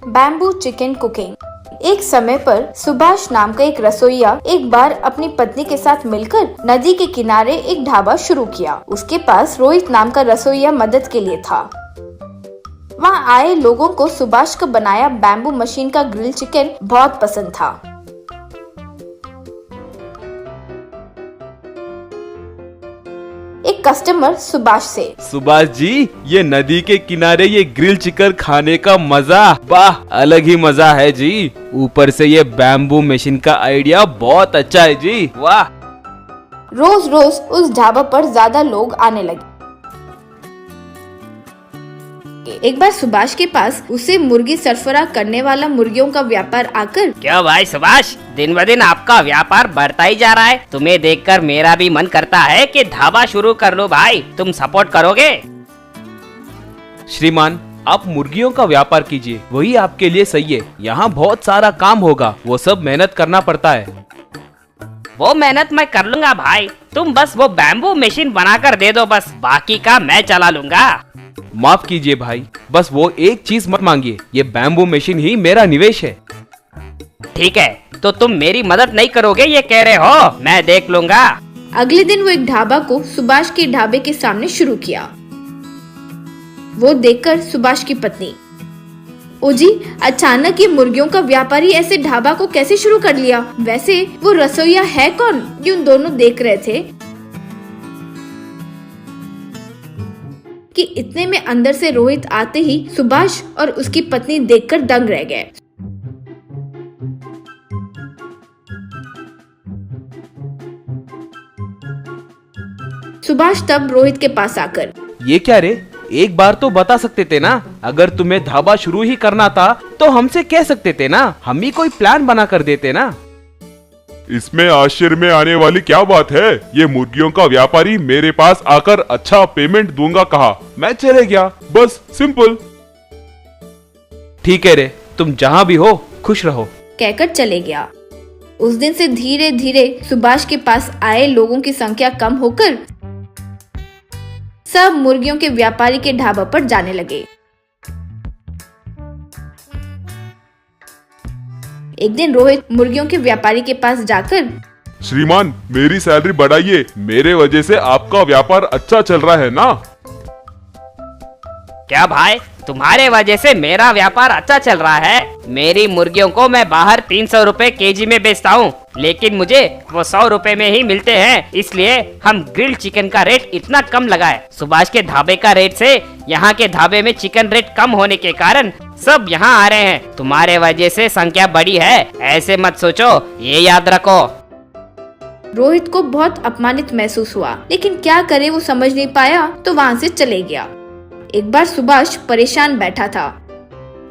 Bamboo chicken cooking. एक समय पर सुभाष नाम का एक रसोइया एक बार अपनी पत्नी के साथ मिलकर नदी के किनारे एक ढाबा शुरू किया। उसके पास रोहित नाम का रसोइया मदद के लिए था। वहाँ आए लोगों को सुभाष का बनाया बैम्बू मशीन का ग्रिल चिकन बहुत पसंद था। एक कस्टमर सुभाष से, सुभाष जी, ये नदी के किनारे ये ग्रिल चिकन खाने का मजा, वाह, अलग ही मजा है जी। ऊपर से ये बैम्बू मशीन का आइडिया बहुत अच्छा है जी, वाह। रोज रोज उस ढाबा पर ज्यादा लोग आने लगे। एक बार सुभाष के पास उसे मुर्गी सरफराज करने वाला मुर्गियों का व्यापार आकर, क्यों भाई सुभाष, दिन ब दिन आपका व्यापार बढ़ता ही जा रहा है। तुम्हें देखकर मेरा भी मन करता है कि ढाबा शुरू कर लो भाई, तुम सपोर्ट करोगे? श्रीमान, आप मुर्गियों का व्यापार कीजिए, वही आपके लिए सही है। यहाँ बहुत सारा काम होगा, वो सब मेहनत करना पड़ता है। वो मेहनत मैं कर लूंगा भाई, तुम बस वो बैम्बू मशीन बनाकर दे दो, बस बाकी का मैं चला लूंगा। माफ कीजिए भाई, बस वो एक चीज मत मांगिए, ये बैम्बू मशीन ही मेरा निवेश है। ठीक है, तो तुम मेरी मदद नहीं करोगे ये कह रहे हो, मैं देख लूंगा। अगले दिन वो एक ढाबा को सुभाष के ढाबे के सामने शुरू किया। वो देखकर सुभाष की पत्नी, ओ जी, अचानक ये मुर्गियों का व्यापारी ऐसे ढाबा को कैसे शुरू कर लिया? वैसे वो रसोइया है कौन? ये उन दोनों देख रहे थे कि इतने में अंदर से रोहित आते ही सुभाष और उसकी पत्नी देखकर दंग रह गए। सुभाष तब रोहित के पास आकर, ये क्या रे, एक बार तो बता सकते थे ना। अगर तुम्हें ढाबा शुरू ही करना था तो हमसे कह सकते थे ना, हम ही कोई प्लान बना कर देते ना। इसमें आश्चर्य में आने वाली क्या बात है? ये मुर्गियों का व्यापारी मेरे पास आकर अच्छा पेमेंट दूंगा कहा, मैं चले गया, बस सिंपल। ठीक है रे, तुम जहाँ भी हो खुश रहो, कहकर चले गया। उस दिन से धीरे धीरे सुभाष के पास आए लोगों की संख्या कम होकर सब मुर्गियों के व्यापारी के ढाबा पर जाने लगे। एक दिन रोहित मुर्गियों के व्यापारी के पास जाकर, श्रीमान, मेरी सैलरी बढ़ाइए, मेरे वजह से आपका व्यापार अच्छा चल रहा है ना। क्या भाई, तुम्हारे वजह से मेरा व्यापार अच्छा चल रहा है? मेरी मुर्गियों को मैं बाहर 300 रुपए केजी में बेचता हूँ, लेकिन मुझे वो 100 रुपए में ही मिलते हैं, इसलिए हम ग्रिल चिकन का रेट इतना कम लगाए। सुभाष के ढाबे का रेट से यहाँ के ढाबे में चिकन रेट कम होने के कारण सब यहाँ आ रहे हैं। तुम्हारे वजह से संख्या बढ़ी है, ऐसे मत सोचो, ये याद रखो। रोहित को बहुत अपमानित महसूस हुआ, लेकिन क्या करे, वो समझ नहीं पाया तो वहाँ से चले गया। एक बार सुभाष परेशान बैठा था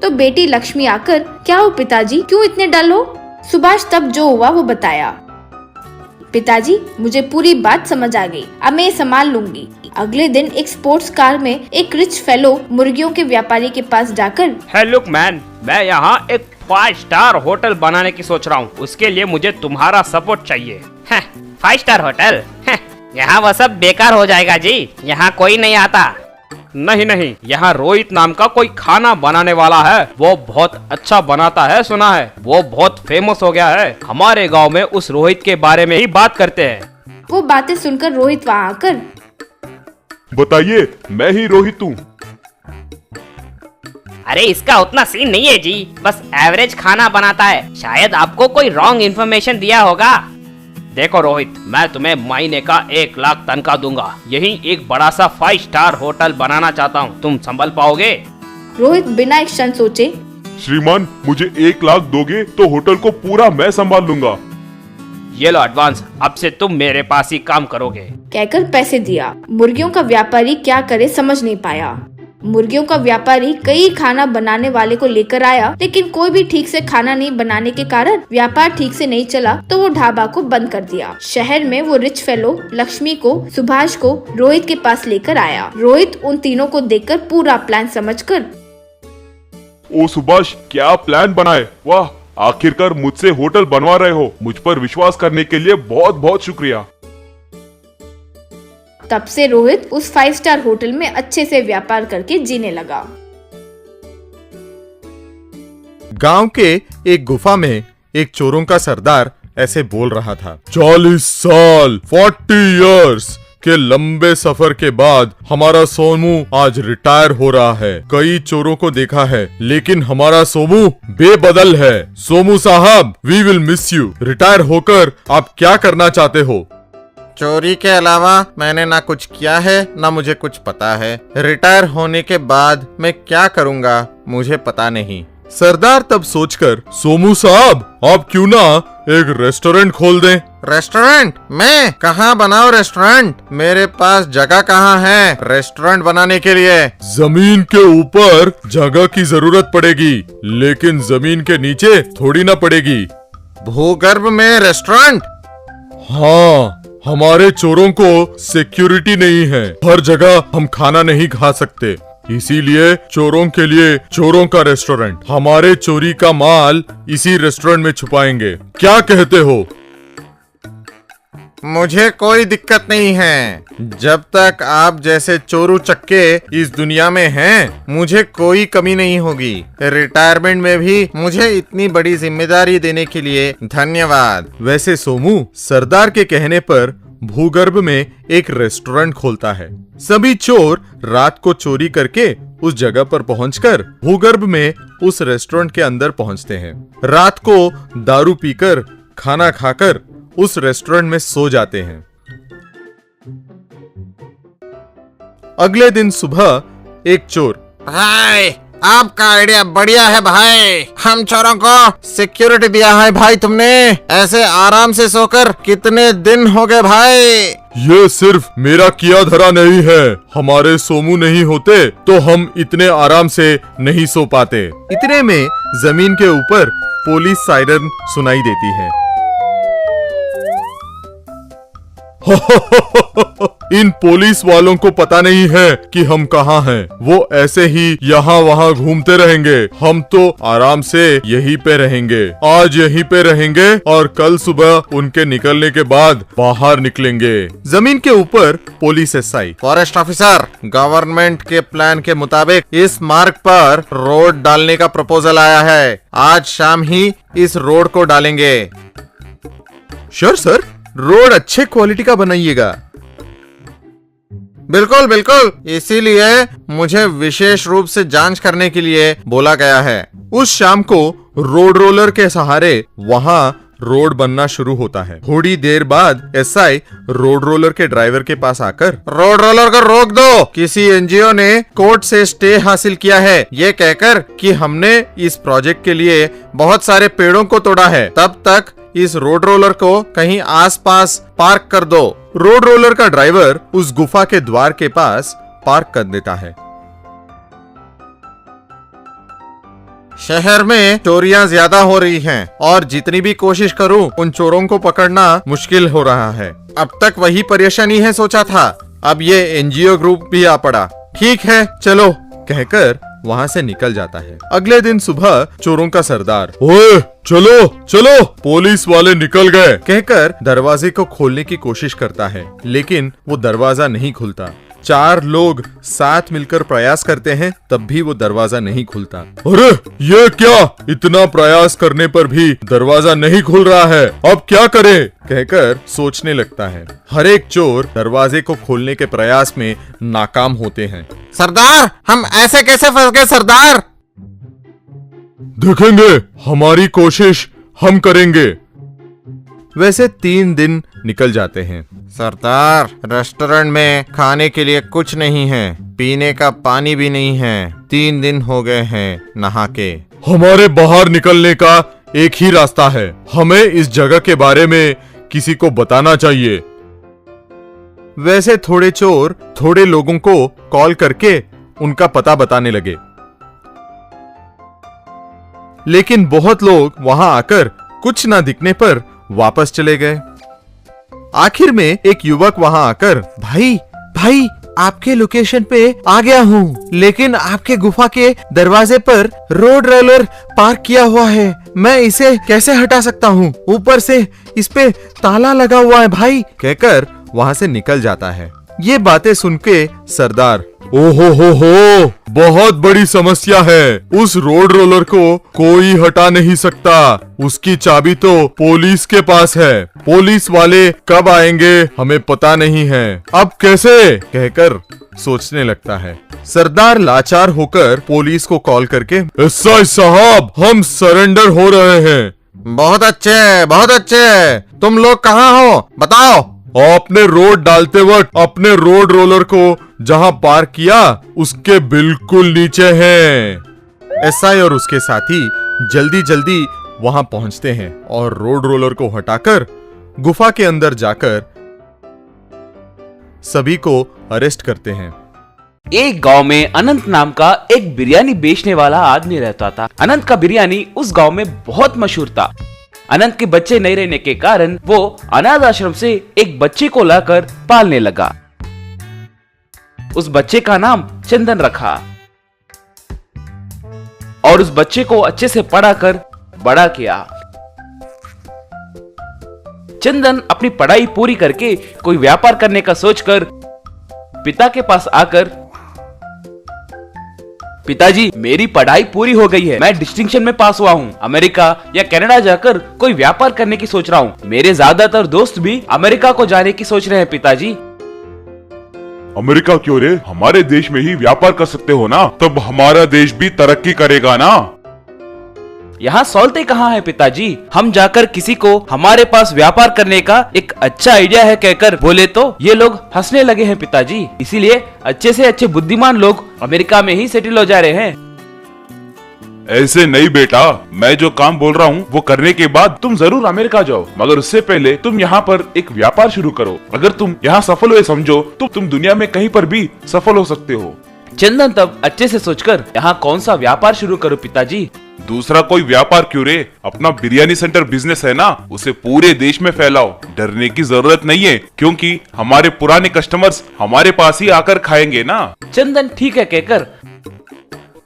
तो बेटी लक्ष्मी आकर, क्या हो पिताजी, क्यों इतने डल हो? सुभाष तब जो हुआ वो बताया। पिताजी, मुझे पूरी बात समझ आ गई, अब मैं संभाल लूंगी। अगले दिन एक स्पोर्ट्स कार में एक रिच फेलो मुर्गियों के व्यापारी के पास जाकर, हे लुक मैन, मैं यहाँ एक 5 स्टार होटल बनाने की सोच रहा हूँ, उसके लिए मुझे तुम्हारा सपोर्ट चाहिए। 5 स्टार होटल? यहाँ वो सब बेकार हो जाएगा जी, यहाँ कोई नहीं आता। नहीं, यहाँ रोहित नाम का कोई खाना बनाने वाला है, वो बहुत अच्छा बनाता है, सुना है, वो बहुत फेमस हो गया है। हमारे गांव में उस रोहित के बारे में ही बात करते हैं। वो बातें सुनकर रोहित वहाँ आकर, बताइए, मैं ही रोहित हूँ। अरे इसका उतना सीन नहीं है जी, बस एवरेज खाना बनाता है, शायद आपको कोई रॉन्ग इन्फॉर्मेशन दिया होगा। देखो रोहित, मैं तुम्हें महीने का 1 लाख तनख्वाह दूंगा, यही एक बड़ा सा 5 स्टार होटल बनाना चाहता हूँ, तुम संभल पाओगे? रोहित बिना एक क्षण सोचे, श्रीमान, मुझे 1 लाख दोगे तो होटल को पूरा मैं संभाल लूंगा। ये लो एडवांस, अब से तुम मेरे पास ही काम करोगे, कहकर पैसे दिया। मुर्गियों का व्यापारी क्या करे समझ नहीं पाया। मुर्गियों का व्यापारी कई खाना बनाने वाले को लेकर आया, लेकिन कोई भी ठीक से खाना नहीं बनाने के कारण व्यापार ठीक से नहीं चला, तो वो ढाबा को बंद कर दिया। शहर में वो रिच फेलो लक्ष्मी को, सुभाष को रोहित के पास लेकर आया। रोहित उन तीनों को देखकर पूरा प्लान समझकर, ओ सुभाष, क्या प्लान बनाए, वाह, आखिरकार मुझसे होटल बनवा रहे हो, मुझ पर विश्वास करने के लिए बहुत बहुत शुक्रिया। तब से रोहित उस 5 स्टार होटल में अच्छे से व्यापार करके जीने लगा। गांव के एक गुफा में एक चोरों का सरदार ऐसे बोल रहा था। 40 साल 40 इयर्स के लंबे सफर के बाद हमारा सोमू आज रिटायर हो रहा है। कई चोरों को देखा है लेकिन हमारा सोमू बेबदल है। सोमू साहब, we will miss you. Retire होकर आप क्या करना चाहते हो? चोरी के अलावा मैंने ना कुछ किया है ना मुझे कुछ पता है। रिटायर होने के बाद मैं क्या करूँगा मुझे पता नहीं। सरदार तब सोचकर, सोमू साहब आप क्यों ना एक रेस्टोरेंट खोल दें? रेस्टोरेंट? मैं कहाँ बनाऊँ रेस्टोरेंट? मेरे पास जगह कहाँ है रेस्टोरेंट बनाने के लिए? जमीन के ऊपर जगह की जरूरत पड़ेगी लेकिन जमीन के नीचे थोड़ी ना पड़ेगी। भूगर्भ में रेस्टोरेंट? हाँ, हमारे चोरों को सिक्योरिटी नहीं है। हर जगह हम खाना नहीं खा सकते, इसीलिए चोरों के लिए चोरों का रेस्टोरेंट। हमारे चोरी का माल इसी रेस्टोरेंट में छुपाएंगे। क्या कहते हो? मुझे कोई दिक्कत नहीं है। जब तक आप जैसे चोरू चक्के इस दुनिया में हैं, मुझे कोई कमी नहीं होगी। रिटायरमेंट में भी मुझे इतनी बड़ी जिम्मेदारी देने के लिए धन्यवाद। वैसे सोमू सरदार के कहने पर भूगर्भ में एक रेस्टोरेंट खोलता है। सभी चोर रात को चोरी करके उस जगह पर पहुंचकर भूगर्भ में उस रेस्टोरेंट के अंदर पहुंचते हैं। रात को दारू पीकर खाना खाकर उस रेस्टोरेंट में सो जाते हैं। अगले दिन सुबह एक चोर, भाई आपका आइडिया बढ़िया है भाई। हम चोरों को सिक्योरिटी दिया है भाई तुमने। ऐसे आराम से सोकर कितने दिन हो गए भाई? ये सिर्फ मेरा किया धरा नहीं है। हमारे सोमू नहीं होते तो हम इतने आराम से नहीं सो पाते। इतने में जमीन के ऊपर पुलिस सायरन सुनाई देती है। इन पुलिस वालों को पता नहीं है कि हम कहाँ हैं। वो ऐसे ही यहाँ वहाँ घूमते रहेंगे। हम तो आराम से यहीं पे रहेंगे। आज यहीं पे रहेंगे और कल सुबह उनके निकलने के बाद बाहर निकलेंगे। जमीन के ऊपर police SI, forest officer, government के प्लान के मुताबिक इस मार्ग पर रोड डालने का प्रपोजल आया है। आज शाम ही इस रोड को डालेंगे। श्योर सर, रोड अच्छे क्वालिटी का बनाइएगा। बिल्कुल बिल्कुल, इसीलिए मुझे विशेष रूप से जांच करने के लिए बोला गया है। उस शाम को रोड रोलर के सहारे वहाँ रोड बनना शुरू होता है। थोड़ी देर बाद एसआई रोड रोलर के ड्राइवर के पास आकर, रोड रोलर को रोक दो। किसी एनजीओ ने कोर्ट से स्टे हासिल किया है ये कहकर कि हमने इस प्रोजेक्ट के लिए बहुत सारे पेड़ों को तोड़ा है। तब तक इस रोड रोलर को कहीं आसपास पार्क कर दो। रोड रोलर का ड्राइवर उस गुफा के द्वार के पास पार्क कर देता है। शहर में चोरियां ज्यादा हो रही हैं और जितनी भी कोशिश करूं उन चोरों को पकड़ना मुश्किल हो रहा है। अब तक वही परेशानी है सोचा था, अब ये एनजीओ ग्रुप भी आ पड़ा। ठीक है चलो कहकर वहाँ से निकल जाता है। अगले दिन सुबह चोरों का सरदार, ओए चलो चलो, पुलिस वाले निकल गए कहकर दरवाजे को खोलने की कोशिश करता है लेकिन वो दरवाजा नहीं खुलता। 4 लोग साथ मिलकर प्रयास करते हैं तब भी वो दरवाजा नहीं खुलता। अरे ये क्या, इतना प्रयास करने पर भी दरवाजा नहीं खुल रहा है, अब क्या करें कहकर सोचने लगता है। हर एक चोर दरवाजे को खोलने के प्रयास में नाकाम होते हैं। सरदार, हम ऐसे कैसे फंस गए सरदार? देखेंगे, हमारी कोशिश हम करेंगे। वैसे 3 दिन निकल जाते हैं। सरदार, रेस्टोरेंट में खाने के लिए कुछ नहीं है, पीने का पानी भी नहीं है। 3 दिन हो गए हैं नहा के। हमारे बाहर निकलने का एक ही रास्ता है, हमें इस जगह के बारे में किसी को बताना चाहिए। वैसे थोड़े चोर थोड़े लोगों को कॉल करके उनका पता बताने लगे लेकिन बहुत लोग वहां आकर कुछ ना दिखने पर वापस चले गए। आखिर में एक युवक वहां आकर, भाई भाई आपके लोकेशन पे आ गया हूँ, लेकिन आपके गुफा के दरवाजे पर रोड रोलर पार्क किया हुआ है, मैं इसे कैसे हटा सकता हूँ? ऊपर से इस पे ताला लगा हुआ है भाई कहकर वहाँ से निकल जाता है। ये बातें सुन के सरदार, ओहो, बहुत बड़ी समस्या है। उस रोड रोलर को कोई हटा नहीं सकता। उसकी चाबी तो पुलिस के पास है। पुलिस वाले कब आएंगे हमें पता नहीं है। अब कैसे, कहकर सोचने लगता है। सरदार लाचार होकर पुलिस को कॉल करके, एसआई साहब, हम सरेंडर हो रहे हैं। बहुत अच्छे, बहुत अच्छे। तुम लोग कहाँ हो, बताओ। आपने रोड डालते वक्त अपने रोड रोलर को जहां पार्क किया उसके बिल्कुल नीचे हैं। एसआई और उसके साथी जल्दी जल्दी वहां पहुंचते हैं और रोड रोलर को हटाकर गुफा के अंदर जाकर सभी को अरेस्ट करते हैं। एक गांव में अनंत नाम का एक बिरयानी बेचने वाला आदमी रहता था। अनंत का बिरयानी उस गांव में बहुत मशहूर था। अनंत के बच्चे नहीं रहने के कारण वो अनाथ आश्रम से एक बच्चे को लाकर पालने लगा। उस बच्चे का नाम चंदन रखा और उस बच्चे को अच्छे से पढ़ाकर बड़ा किया। चंदन अपनी पढ़ाई पूरी करके कोई व्यापार करने का सोचकर पिता के पास आकर, पिताजी, मेरी पढ़ाई पूरी हो गई है। मैं डिस्टिंक्शन में पास हुआ हूँ। अमेरिका या कनाडा जाकर कोई व्यापार करने की सोच रहा हूँ। मेरे ज्यादातर दोस्त भी अमेरिका को जाने की सोच रहे हैं पिताजी। अमेरिका क्यों रे, हमारे देश में ही व्यापार कर सकते हो ना, तब हमारा देश भी तरक्की करेगा ना। यहाँ सौलते कहाँ है पिताजी? हम जाकर किसी को हमारे पास व्यापार करने का एक अच्छा आइडिया है कहकर बोले तो ये लोग हंसने लगे हैं पिताजी। इसीलिए अच्छे से अच्छे बुद्धिमान लोग अमेरिका में ही सेटल हो जा रहे हैं। ऐसे नहीं बेटा, मैं जो काम बोल रहा हूँ वो करने के बाद तुम जरूर अमेरिका जाओ, मगर उससे पहले तुम यहाँ पर एक व्यापार शुरू करो। अगर तुम यहाँ सफल हुए समझो तो तुम दुनिया में कहीं पर भी सफल हो सकते हो। चंदन तब अच्छे से सोचकर, यहाँ कौन सा व्यापार शुरू करूँ पिताजी? दूसरा कोई व्यापार क्यों रे, अपना बिरयानी सेंटर बिजनेस है ना, उसे पूरे देश में फैलाओ। डरने की जरूरत नहीं है, क्योंकि हमारे पुराने कस्टमर्स हमारे पास ही आकर खाएंगे ना। चंदन ठीक है कहकर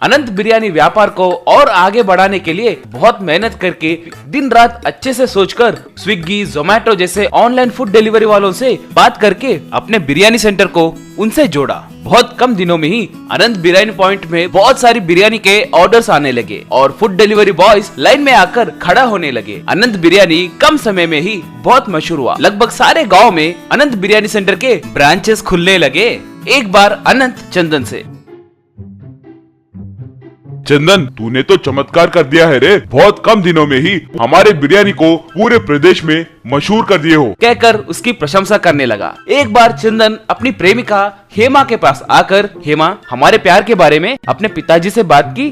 अनंत बिरयानी व्यापार को और आगे बढ़ाने के लिए बहुत मेहनत करके दिन रात अच्छे से सोचकर स्विगी, जोमैटो जैसे ऑनलाइन फूड डिलीवरी वालों से बात करके अपने बिरयानी सेंटर को उनसे जोड़ा। बहुत कम दिनों में ही अनंत बिरयानी पॉइंट में बहुत सारी बिरयानी के ऑर्डर्स आने लगे और फूड डिलीवरी बॉयज लाइन में आकर खड़ा होने लगे। अनंत बिरयानी कम समय में ही बहुत मशहूर हुआ। लगभग सारे गाँव में अनंत बिरयानी सेंटर के ब्रांचेस खुलने लगे। एक बार अनंत चंदन से, चंदन, तूने तो चमत्कार कर दिया है रे, बहुत कम दिनों में ही हमारे बिरयानी को पूरे प्रदेश में मशहूर कर दिए हो, कहकर उसकी प्रशंसा करने लगा। एक बार चंदन अपनी प्रेमिका हेमा के पास आकर, हेमा, हमारे प्यार के बारे में अपने पिताजी से बात की।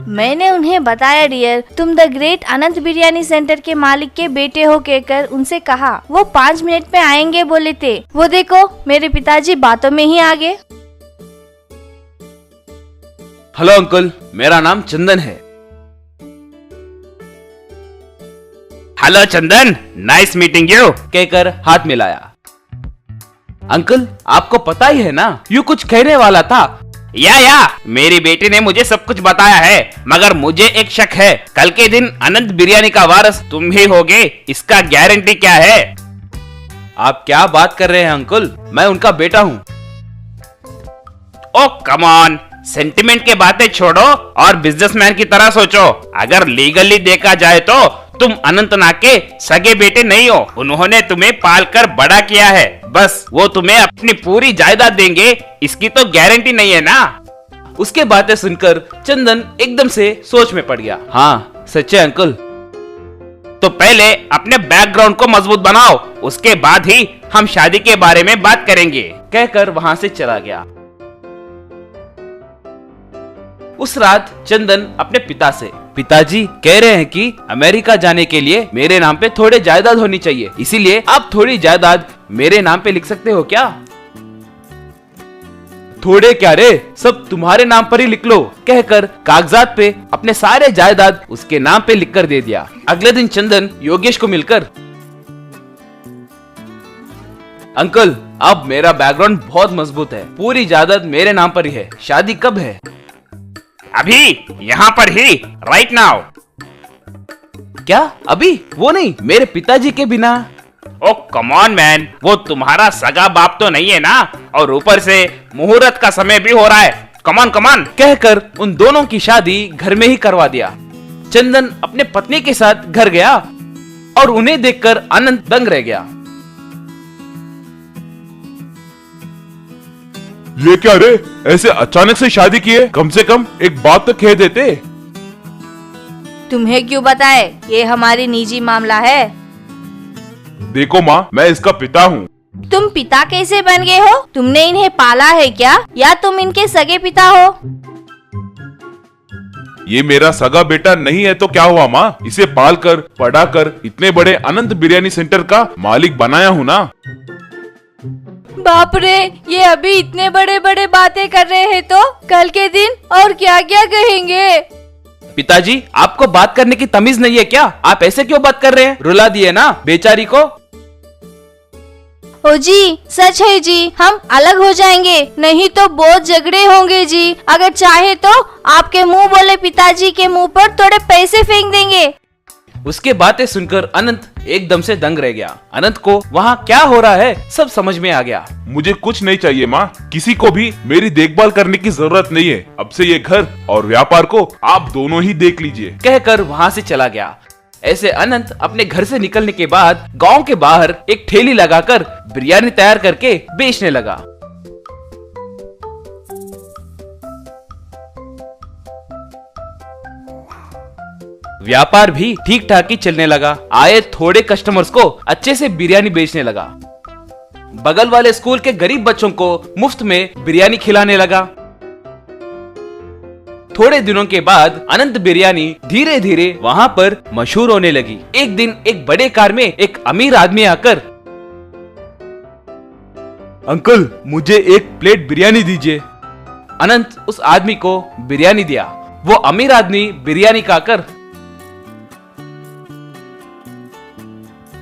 मैंने उन्हें बताया डियर, तुम the great Anant biryani centre के मालिक के बेटे हो कहकर उनसे कहा। वो 5 मिनट में आएंगे बोले थे। वो देखो मेरे पिताजी बातों में ही आ गए। हेलो अंकल, मेरा नाम चंदन है। Hello Chandan, nice meeting you, कहकर हाथ मिलाया। अंकल, आपको पता ही है ना, यूं कुछ कहने वाला था। या मेरी बेटी ने मुझे सब कुछ बताया है, मगर मुझे एक शक है। कल के दिन अनंत बिरयानी का वारिस तुम ही होगे, इसका गारंटी क्या है? आप क्या बात कर रहे हैं अंकल? मैं उनका बेटा हूँ। ओ कम ऑन, सेंटिमेंट के बातें छोड़ो और बिजनेसमैन की तरह सोचो। अगर लीगली देखा जाए तो तुम अनंतनाग के सगे बेटे नहीं हो। उन्होंने तुम्हें पालकर बड़ा किया है, बस वो तुम्हें अपनी पूरी जायदाद देंगे इसकी तो गारंटी नहीं है ना। उसके बातें सुनकर चंदन एकदम से सोच में पड़ गया। हाँ सच्चे अंकल। तो पहले अपने बैकग्राउंड को मजबूत बनाओ, उसके बाद ही हम शादी के बारे में बात करेंगे, कहकर वहां से चला गया। उस रात चंदन अपने पिता से, पिताजी कह रहे हैं कि अमेरिका जाने के लिए मेरे नाम पे थोड़े जायदाद होनी चाहिए, इसीलिए आप थोड़ी जायदाद मेरे नाम पे लिख सकते हो क्या? थोड़े क्या रे, सब तुम्हारे नाम पर ही लिख लो, कहकर कागजात पे अपने सारे जायदाद उसके नाम पे लिखकर दे दिया। अगले दिन चंदन योगेश को मिलकर, अंकल अब मेरा बैकग्राउंड बहुत मजबूत है, पूरी जायदाद मेरे नाम पर ही है, शादी कब है? अभी, यहाँ पर ही, राइट नाउ। क्या अभी? वो नहीं, मेरे पिताजी के बिना। ओ कम ऑन मैन, वो तुम्हारा सगा बाप तो नहीं है ना, और ऊपर से मुहूर्त का समय भी हो रहा है। कमान कमान। कहकर उन दोनों की शादी घर में ही करवा दिया। चंदन अपने पत्नी के साथ घर गया और उन्हें देखकर अनंत दंग रह गया। ये क्या रे, ऐसे अचानक से शादी की है? कम से कम एक बात तो कह देते। तुम्हें क्यों बताए? ये हमारी निजी मामला है। देखो माँ, मैं इसका पिता हूँ। तुम पिता कैसे बन गए हो? तुमने इन्हें पाला है क्या, या तुम इनके सगे पिता हो? ये मेरा सगा बेटा नहीं है तो क्या हुआ माँ? इसे पालकर पढ़ाकर इतने बड़े अनंत बिरयानी सेंटर का मालिक बनाया हूँ ना। बाप रे, ये अभी इतने बड़े बड़े बातें कर रहे हैं तो कल के दिन और क्या क्या कहेंगे? पिताजी, आपको बात करने की तमीज नहीं है क्या? आप ऐसे क्यों बात कर रहे हैं? रुला दिए ना बेचारी को। ओ जी, सच है जी, हम अलग हो जाएंगे, नहीं तो बहुत झगड़े होंगे जी। अगर चाहे तो आपके मुंह बोले पिताजी के मुंह पर थोड़े पैसे फेंक देंगे। उसके बातें सुनकर अनंत एकदम से दंग रह गया। अनंत को वहाँ क्या हो रहा है सब समझ में आ गया। मुझे कुछ नहीं चाहिए माँ, किसी को भी मेरी देखभाल करने की जरूरत नहीं है। अब से ये घर और व्यापार को आप दोनों ही देख लीजिए। कहकर वहाँ से चला गया। ऐसे अनंत अपने घर से निकलने के बाद गांव के बाहर एक ठेली लगाकर बिरयानी तैयार करके बेचने लगा। व्यापार भी ठीक ठाक ही चलने लगा। आए थोड़े कस्टमर्स को अच्छे से बिरयानी बेचने लगा। बगल वाले स्कूल के गरीब बच्चों को मुफ्त में बिरयानी खिलाने लगा। थोड़े दिनों के बाद अनंत बिरयानी धीरे धीरे वहाँ पर मशहूर होने लगी। एक दिन एक बड़े कार में एक अमीर आदमी आकर, अंकल मुझे एक प्लेट बिरयानी दीजिए। अनंत उस आदमी को बिरयानी दिया। वो अमीर आदमी बिरयानी खाकर,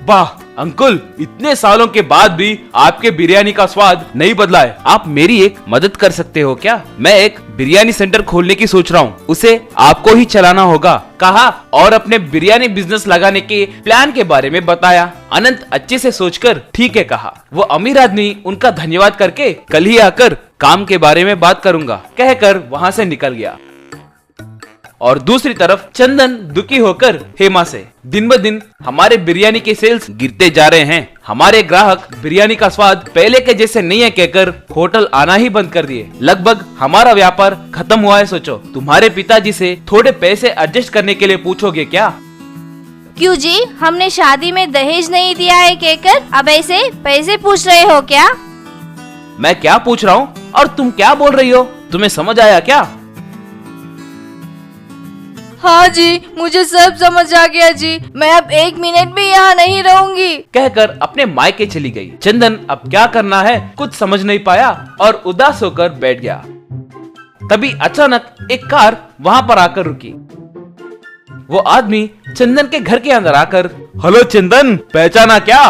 वाह अंकल, इतने सालों के बाद भी आपके बिरयानी का स्वाद नहीं बदला है। आप मेरी एक मदद कर सकते हो क्या? मैं एक बिरयानी सेंटर खोलने की सोच रहा हूँ, उसे आपको ही चलाना होगा, कहा और अपने बिरयानी बिजनेस लगाने के प्लान के बारे में बताया। अनंत अच्छे से सोचकर ठीक है कहा। वो अमीर आदमी उनका धन्यवाद करके कल ही आकर काम के बारे में बात करूंगा कहकर वहाँ से निकल गया। और दूसरी तरफ चंदन दुखी होकर हेमा से, दिन ब दिन हमारे बिरयानी के सेल्स गिरते जा रहे हैं, हमारे ग्राहक बिरयानी का स्वाद पहले के जैसे नहीं है कहकर होटल आना ही बंद कर दिए। लगभग हमारा व्यापार खत्म हुआ है। सोचो, तुम्हारे पिताजी से थोड़े पैसे एडजस्ट करने के लिए पूछोगे क्या? क्यों जी, हमने शादी में दहेज नहीं दिया है कहकर अब ऐसे पैसे पूछ रहे हो क्या? मैं क्या पूछ रहा हूँ और तुम क्या बोल रही हो? तुम्हें समझ आया क्या? हाँ जी, मुझे सब समझ आ गया जी, मैं अब 1 मिनट भी यहाँ नहीं रहूंगी कहकर अपने मायके चली गई। चंदन अब क्या करना है कुछ समझ नहीं पाया और उदास होकर बैठ गया। तभी अचानक एक कार वहाँ पर आकर रुकी। वो आदमी चंदन के घर के अंदर आकर, हेलो चंदन, पहचाना क्या?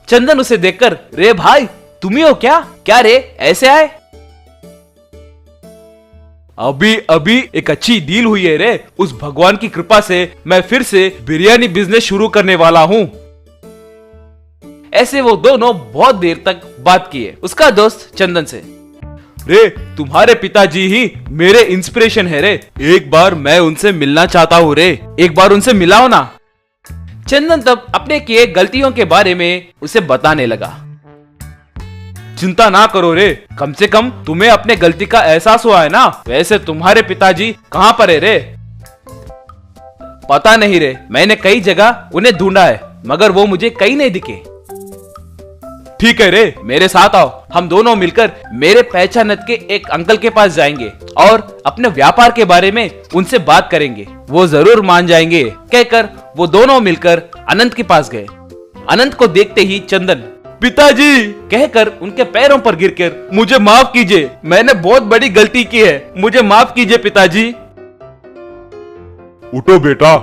चंदन उसे देखकर, रे भाई तुम ही हो क्या? क्या रे ऐसे आए? अभी अभी एक अच्छी डील हुई है रे, उस भगवान की कृपा से मैं फिर से बिरयानी बिजनेस शुरू करने वाला हूँ। ऐसे वो दोनों बहुत देर तक बात किए। उसका दोस्त चंदन से, रे तुम्हारे पिताजी ही मेरे इंस्पिरेशन है रे, एक बार मैं उनसे मिलना चाहता हूँ रे, एक बार उनसे मिलाओ ना। चंदन तब अपने किए गलतियों के बारे में उसे बताने लगा। चिंता ना करो रे, कम से कम तुम्हें अपने गलती का एहसास हुआ है ना। वैसे तुम्हारे पिताजी कहाँ पर है रे? पता नहीं रे, मैंने कई जगह उन्हें ढूंढा है मगर वो मुझे कहीं नहीं दिखे। ठीक है रे, मेरे साथ आओ, हम दोनों मिलकर मेरे पहचानत के एक अंकल के पास जाएंगे और अपने व्यापार के बारे में उनसे बात करेंगे, वो जरूर मान जाएंगे। कहकर वो दोनों मिलकर अनंत के पास गए। अनंत को देखते ही चंदन, पिताजी कहकर उनके पैरों पर गिरकर, मुझे माफ कीजिए, मैंने बहुत बड़ी गलती की है, मुझे माफ कीजिए पिताजी। उठो बेटा।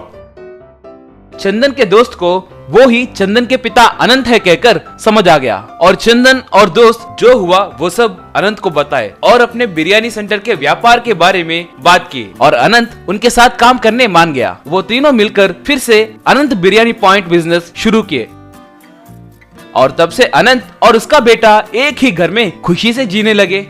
चंदन के दोस्त को वो ही चंदन के पिता अनंत है कहकर समझ आ गया और चंदन और दोस्त जो हुआ वो सब अनंत को बताए और अपने बिरयानी सेंटर के व्यापार के बारे में बात की और अनंत उनके साथ काम करने मान गया। वो तीनों मिलकर फिर से अनंत बिरयानी पॉइंट बिजनेस शुरू किए और तब से अनंत और उसका बेटा एक ही घर में खुशी से जीने लगे।